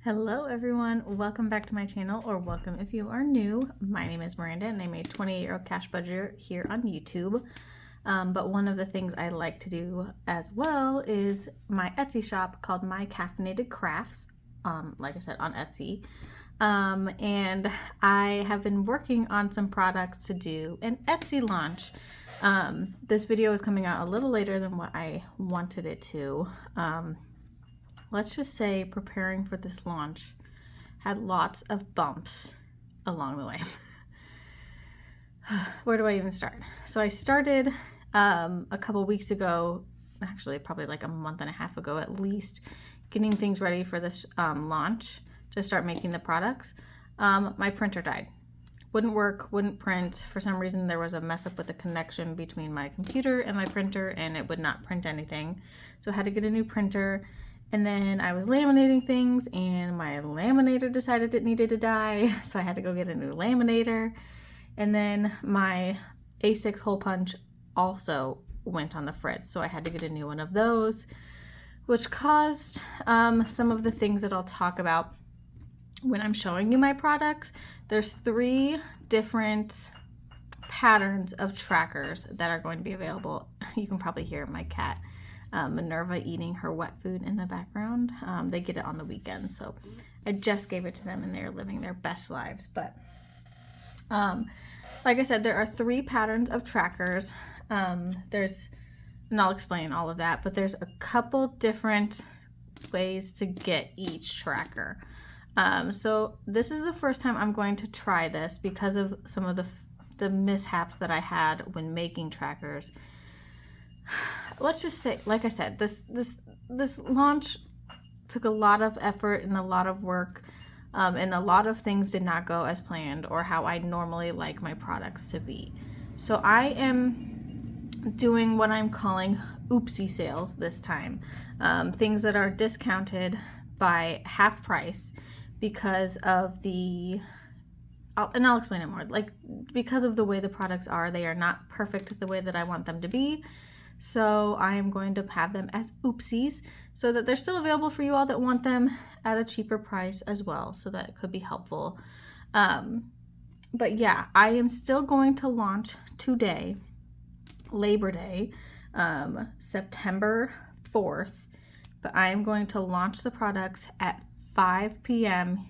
Hello everyone, welcome back to my channel, or welcome if you are new. My name is Miranda and I'm a 28-year-old cash budgeter here on YouTube. But one of the things I like to do as well is my Etsy shop called My Caffeinated Crafts, like I said, on Etsy. And I have been working on some products to do an Etsy launch. This video is coming out a little later than what I wanted it to. Let's just say preparing for this launch had lots of bumps along the way. Where do I even start? So I started a couple weeks ago, actually probably like a month and a half ago at least, getting things ready for this launch to start making the products. My printer died. Wouldn't work, wouldn't print. For some reason there was a mess up with the connection between my computer and my printer and it would not print anything. So I had to get a new printer. And then I was laminating things and my laminator decided it needed to die. So I had to go get a new laminator. And then my A6 hole punch also went on the fritz. So I had to get a new one of those, which caused some of the things that I'll talk about when I'm showing you my products. There's 3 different patterns of trackers that are going to be available. You can probably hear my cat Minerva eating her wet food in the background. They get it on the weekends, so I just gave it to them and they're living their best lives. But like I said, there are 3 patterns of trackers. And I'll explain all of that, but there's a couple different ways to get each tracker. So this is the first time I'm going to try this because of some of the mishaps that I had when making trackers. Let's just say, like I said, this launch took a lot of effort and a lot of work, and a lot of things did not go as planned or how I normally like my products to be. So I am doing what I'm calling oopsie sales this time, things that are discounted by half price because of I'll explain it more, like because of the way the products are. They are not perfect the way that I want them to be. So I am going to have them as oopsies so that they're still available for you all that want them at a cheaper price as well. So that it could be helpful. But yeah, I am still going to launch today, Labor Day, September 4th. But I am going to launch the products at 5 p.m.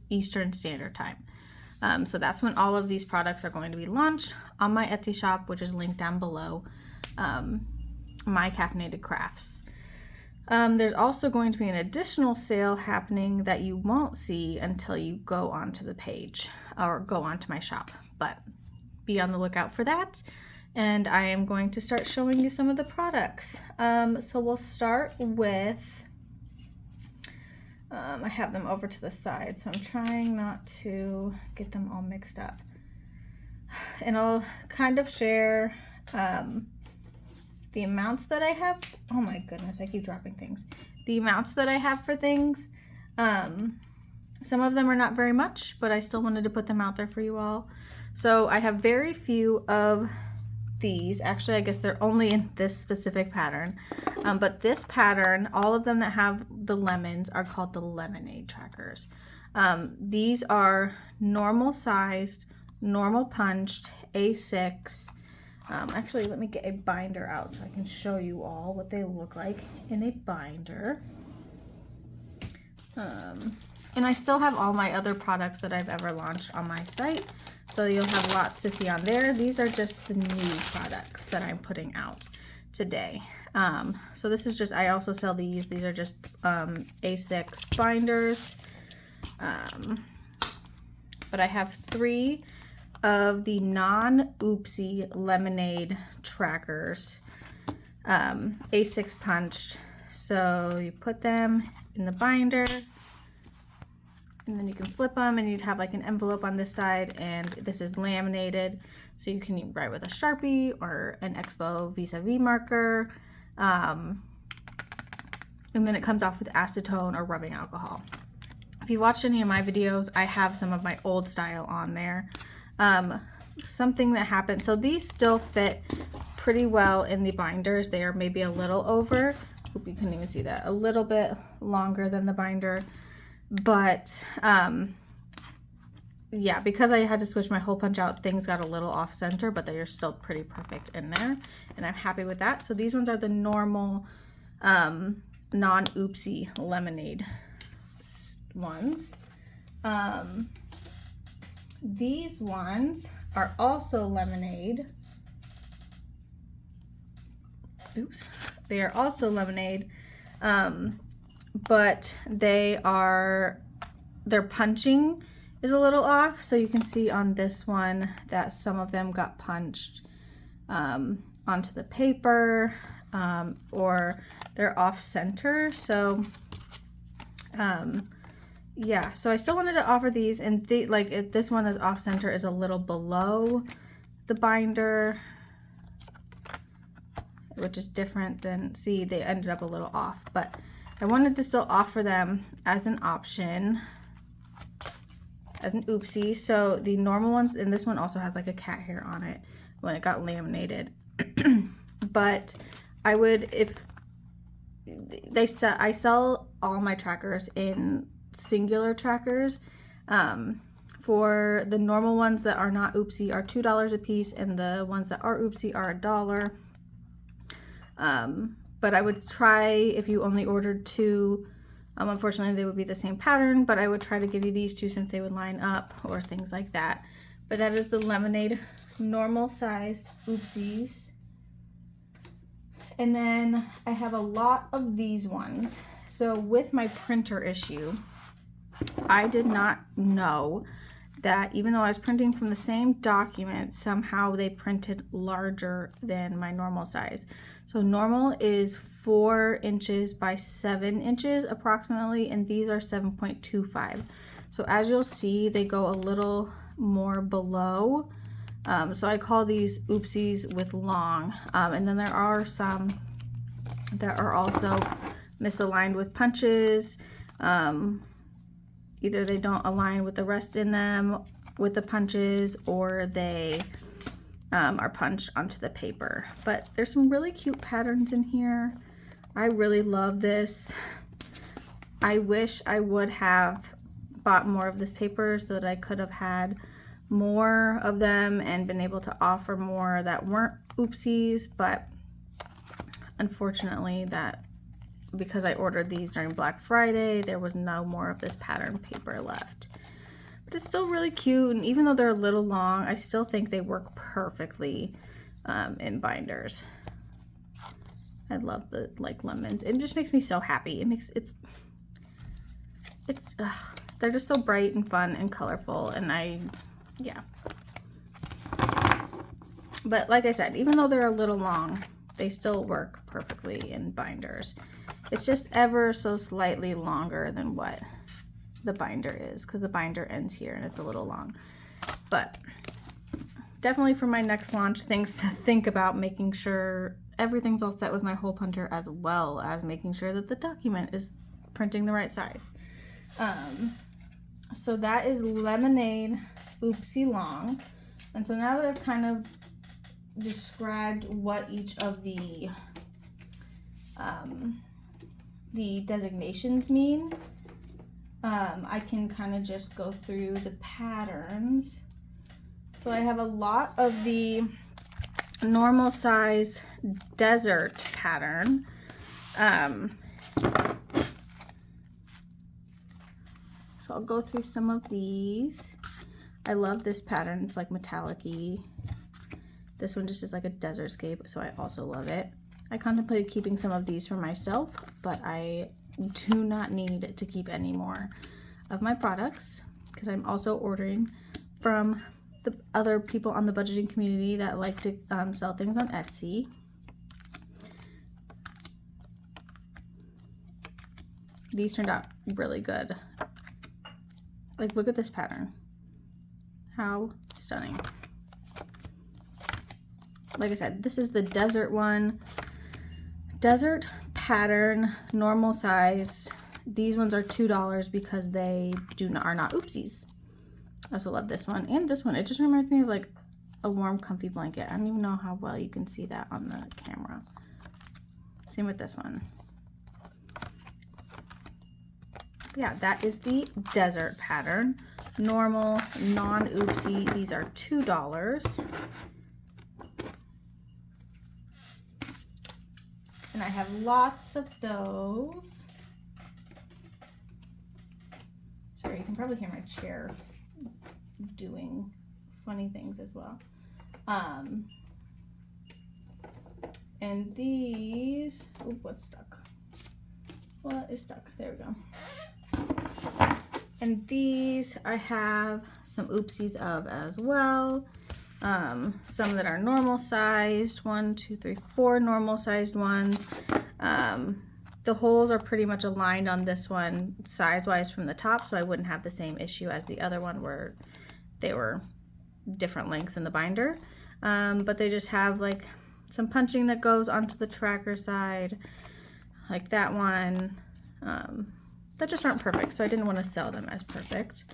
Eastern Standard Time. So that's when all of these products are going to be launched on my Etsy shop, which is linked down below. My Caffeinated Crafts. There's also going to be an additional sale happening that you won't see until you go onto the page or go onto my shop, but be on the lookout for that. And I am going to start showing you some of the products. So we'll start with, I have them over to the side, so I'm trying not to get them all mixed up. And I'll kind of share the amounts that I have. Oh my goodness, I keep dropping things. The amounts that I have for things. Some of them are not very much, but I still wanted to put them out there for you all. So I have very few of these. Actually, I guess they're only in this specific pattern. But this pattern, all of them that have the lemons are called the lemonade trackers. These are normal sized, normal punched, A6. Actually, let me get a binder out so I can show you all what they look like in a binder. And I still have all my other products that I've ever launched on my site, so you'll have lots to see on there. These are just the new products that I'm putting out today. So this is just, I also sell these. These are just A6 binders. But I have 3 of the non-oopsie lemonade trackers, A6 punched. So you put them in the binder and then you can flip them and you'd have like an envelope on this side, and this is laminated so you can write with a Sharpie or an Expo vis-a-vis marker, and then it comes off with acetone or rubbing alcohol. If you watched any of my videos, I have some of my old style on there. Something that happened, so these still fit pretty well in the binders. They are maybe a little over, hope you can even see that, a little bit longer than the binder. But yeah, because I had to switch my hole punch out, things got a little off center, but they are still pretty perfect in there, and I'm happy with that. So these ones are the normal non-oopsie lemonade ones. These ones are also lemonade. Oops. They are also lemonade, but their punching is a little off. So you can see on this one that some of them got punched onto the paper, or they're off center. So yeah, so I still wanted to offer these, and this one that's off center is a little below the binder, which is different than, see, they ended up a little off, but I wanted to still offer them as an option, as an oopsie. So the normal ones, and this one also has like a cat hair on it when it got laminated. But I would, I sell all my trackers in singular trackers. For the normal ones that are not oopsie are $2 a piece, and the ones that are oopsie are $1. But I would try, if you only ordered 2, unfortunately they would be the same pattern, but I would try to give you these 2 since they would line up or things like that. But that is the lemonade normal sized oopsies. And then I have a lot of these ones. So with my printer issue, I did not know that even though I was printing from the same document, somehow they printed larger than my normal size. So normal is 4 inches by 7 inches approximately, and these are 7.25. So as you'll see, they go a little more below. So I call these oopsies with long. And then there are some that are also misaligned with punches. Either they don't align with the rest in them with the punches, or they are punched onto the paper. But there's some really cute patterns in here. I really love this. I wish I would have bought more of this paper so that I could have had more of them and been able to offer more that weren't oopsies, but unfortunately because I ordered these during Black Friday, there was no more of this pattern paper left. But it's still really cute, and even though they're a little long, I still think they work perfectly in binders. I love the lemons. It just makes me so happy. They're just so bright and fun and colorful, and yeah. But like I said, even though they're a little long, they still work perfectly in binders. It's just ever so slightly longer than what the binder is, because the binder ends here and it's a little long. But definitely for my next launch, things to think about, making sure everything's all set with my hole puncher, as well as making sure that the document is printing the right size. So that is lemonade oopsie long. And so now that I've kind of described what each of the designations mean, I can kind of just go through the patterns. So I have a lot of the normal size desert pattern. So I'll go through some of these. I love this pattern. It's like metallic-y. This one just is like a desert scape, so I also love it. I contemplated keeping some of these for myself, but I do not need to keep any more of my products, because I'm also ordering from the other people on the budgeting community that like to sell things on Etsy. These turned out really good. Like, look at this pattern. How stunning. Like I said, this is the desert one. Desert pattern, normal size. These ones are $2 because they are not oopsies. I also love this one and this one. It just reminds me of like a warm, comfy blanket. I don't even know how well you can see that on the camera. Same with this one. Yeah, that is the desert pattern. Normal, non-oopsie, these are $2. And I have lots of those. Sorry, you can probably hear my chair doing funny things as well. And these, oh, what's stuck? What is stuck? There we go. And these I have some oopsies of as well. Some that are normal sized, 1, 2, 3, 4 normal sized ones. The holes are pretty much aligned on this one size wise from the top, so I wouldn't have the same issue as the other one where they were different lengths in the binder. But they just have like some punching that goes onto the tracker side, like that one, that just aren't perfect, so I didn't want to sell them as perfect.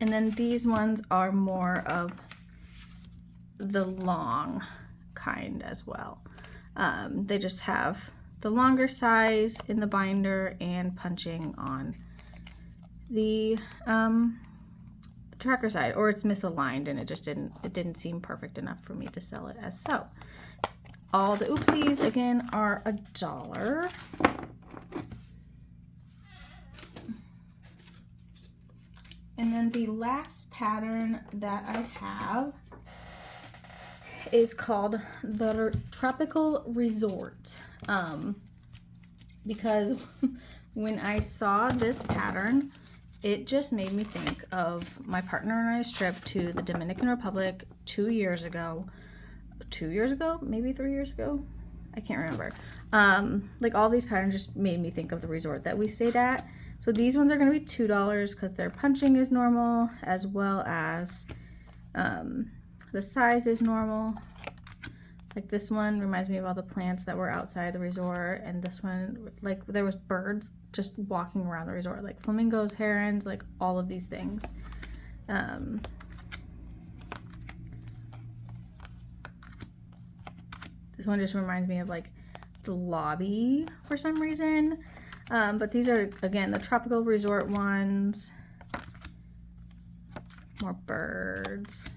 And then these ones are more of the long kind as well. They just have the longer size in the binder and punching on the tracker side, or it's misaligned and it didn't seem perfect enough for me to sell it as so. All the oopsies again are $1. And then the last pattern that I have is called the Tropical Resort. Because when I saw this pattern, it just made me think of my partner and I's trip to the Dominican Republic 2 years ago. 2 years ago? Maybe 3 years ago? I can't remember. Like all these patterns just made me think of the resort that we stayed at. So these ones are going to be $2 because their punching is normal, as well as the size is normal. Like this one reminds me of all the plants that were outside the resort, and this one, like there was birds just walking around the resort, like flamingos, herons, like all of these things. This one just reminds me of like the lobby for some reason. But these are, again, the Tropical Resort ones. More birds.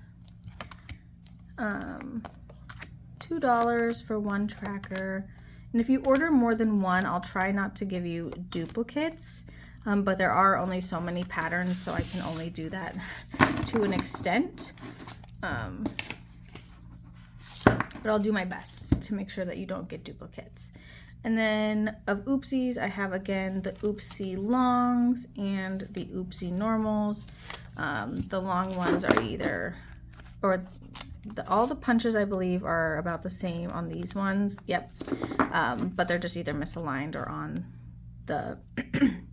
$2 for one tracker. And if you order more than one, I'll try not to give you duplicates. But there are only so many patterns, so I can only do that to an extent. But I'll do my best to make sure that you don't get duplicates. And then of oopsies, I have again the oopsie longs and the oopsie normals. The long ones are either, or all the punches I believe are about the same on these ones. Yep. But they're just either misaligned or on the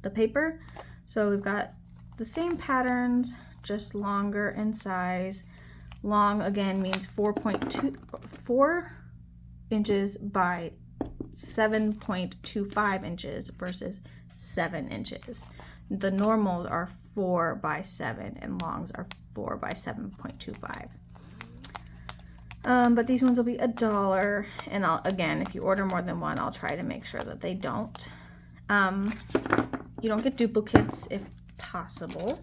the paper. So we've got the same patterns, just longer in size. Long again means 4 inches by 7.25 inches versus 7 inches. The normals are 4 by 7 and longs are 4 by 7.25. But these ones will be $1, and again, if you order more than one, I'll try to make sure that they don't. You don't get duplicates if possible.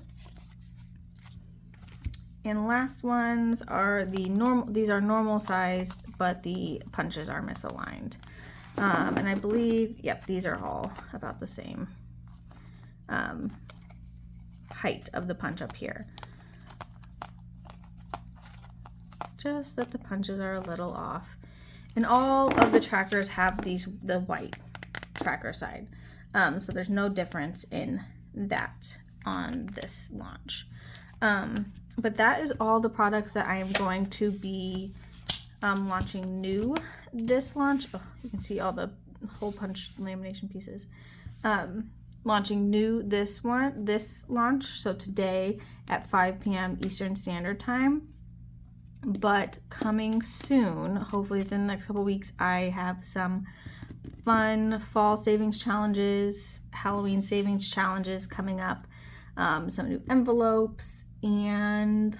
And last ones are the normal. These are normal sized, but the punches are misaligned. And I believe, yep, these are all about the same height of the punch up here. Just that the punches are a little off. And all of the trackers have the white tracker side. So there's no difference in that on this launch. But that is all the products that I am going to be launching new this launch. Oh, you can see all the hole punch lamination pieces. Launching new this launch, so today at 5 p.m. Eastern Standard Time. But coming soon, hopefully within the next couple weeks, I have some fun fall savings challenges, Halloween savings challenges coming up, some new envelopes, and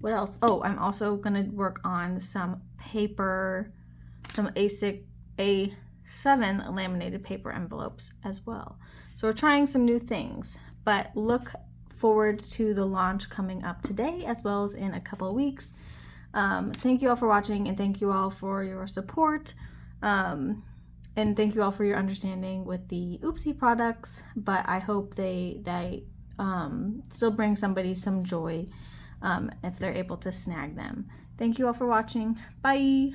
what else? Oh, I'm also gonna work on some paper, some A7 laminated paper envelopes as well. So we're trying some new things, but look forward to the launch coming up today as well as in a couple of weeks. Thank you all for watching, and thank you all for your support. And thank you all for your understanding with the Oopsie products, but I hope they still bring somebody some joy if they're able to snag them. Thank you all for watching. Bye!